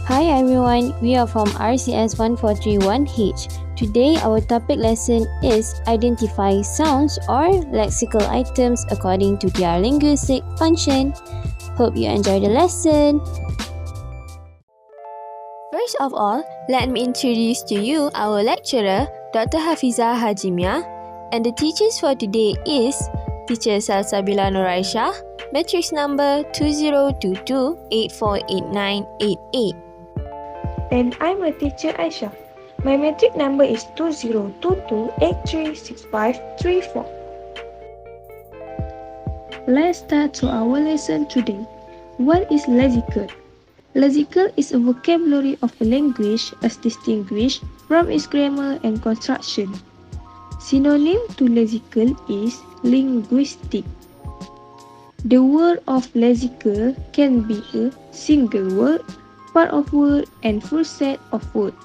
Hi everyone, we are from RCS 1431H. Today our topic lesson is identify sounds or lexical items according to their linguistic function. Hope you enjoy the lesson. First of all, let me introduce to you our lecturer, Dr. Hafiza Hajimia, and the teachers for today is Teacher Salsabila Nuraisha, matrix number 2022848988. And I'm a teacher Aisha. My metric number is 2022836534. Let's start to our lesson today. What is lexical? Lexical is a vocabulary of a language as distinguished from its grammar and construction. Synonym to lexical is linguistic. The word of lexical can be a single word, part of word, and full set of words.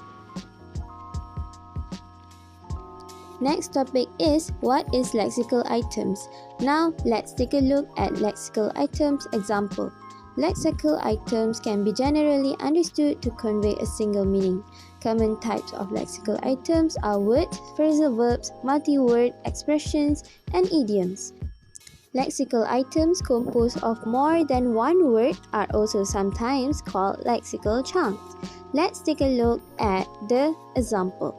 Next topic is what is lexical items. Now let's take a look at lexical items example. Lexical items can be generally understood to convey a single meaning. Common types of lexical items are words, phrasal verbs, multi-word expressions, and idioms. Lexical items composed of more than one word are also sometimes called lexical chunks. Let's take a look at the example.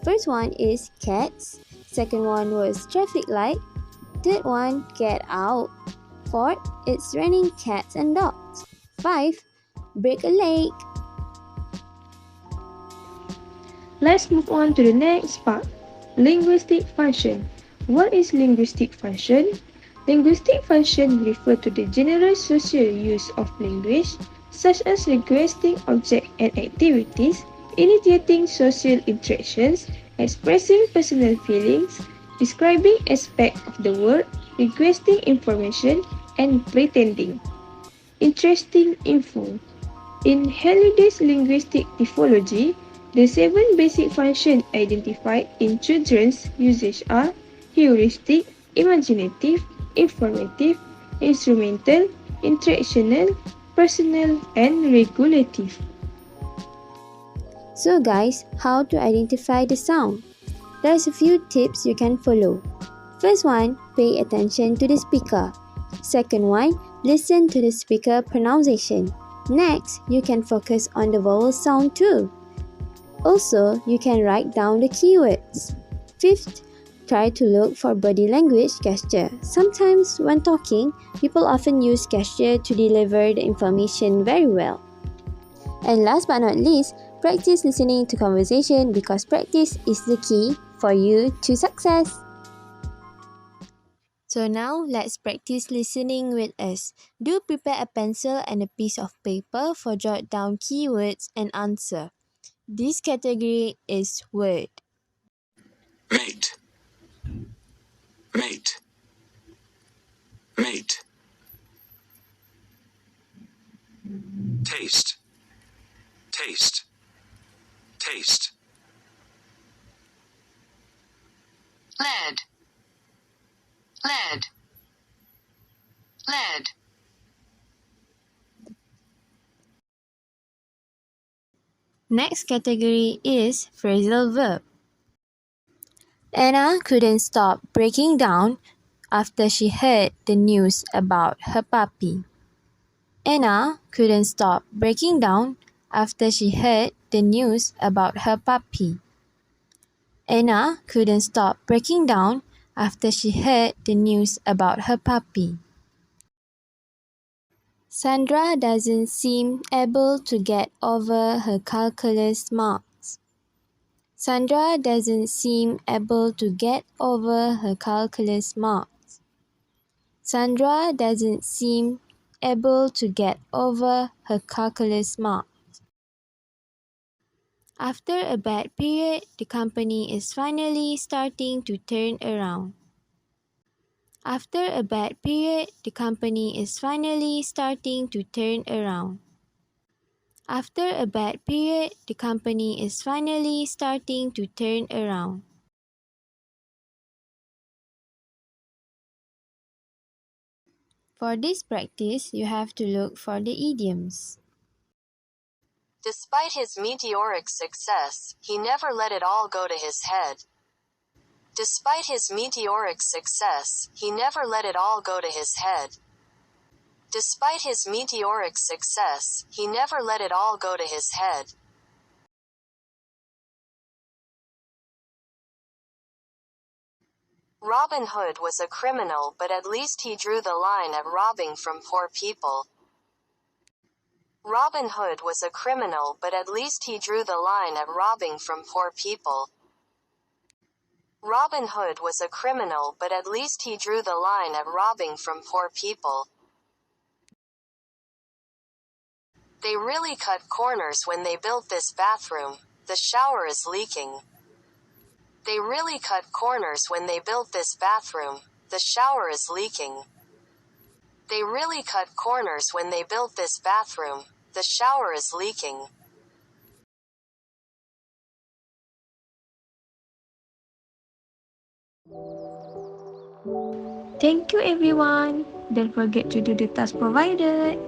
First one is cats. Second one was traffic light. Third one, get out. Fourth, it's raining cats and dogs. 5. Break a leg. Let's move on to the next part. Linguistic function. What is linguistic function? Linguistic function refer to the general social use of language, such as requesting objects and activities, initiating social interactions, expressing personal feelings, describing aspects of the world, requesting information, and pretending. Interesting info. In Halliday's linguistic typology, the 7 basic functions identified in children's usage are heuristic, imaginative, informative, instrumental, interactional, personal, and regulative. So guys, how to identify the sound? There's a few tips you can follow. First one, pay attention to the speaker. Second one, listen to the speaker pronunciation. Next, you can focus on the vowel sound too. Also, you can write down the keywords. Fifth, try to look for body language gesture. Sometimes when talking, people often use gesture to deliver the information very well. And last but not least, practice listening to conversation because practice is the key for you to success. So now, let's practice listening with us. Do prepare a pencil and a piece of paper for jot down keywords and answer. This category is word. Mate. Mate. Mate. Taste. Taste. Taste. Lead. Lead. Lead. Next category is phrasal verb. Anna couldn't stop breaking down after she heard the news about her puppy. Anna couldn't stop breaking down after she heard the news about her puppy. Anna couldn't stop breaking down after she heard the news about her puppy. Sandra doesn't seem able to get over her calculus marks. Sandra doesn't seem able to get over her calculus marks. Sandra doesn't seem able to get over her calculus marks. After a bad period, the company is finally starting to turn around. After a bad period, the company is finally starting to turn around. After a bad period, the company is finally starting to turn around. For this practice, you have to look for the idioms. Despite his meteoric success, he never let it all go to his head. Despite his meteoric success, he never let it all go to his head. Despite his meteoric success, he never let it all go to his head. Robin Hood was a criminal, but at least he drew the line at robbing from poor people. Robin Hood was a criminal, but at least he drew the line at robbing from poor people. Robin Hood was a criminal, but at least he drew the line at robbing from poor people. They really cut corners when they built this bathroom. The shower is leaking. They really cut corners when they built this bathroom. The shower is leaking. They really cut corners when they built this bathroom. The shower is leaking. Thank you everyone. Don't forget to do the task provided.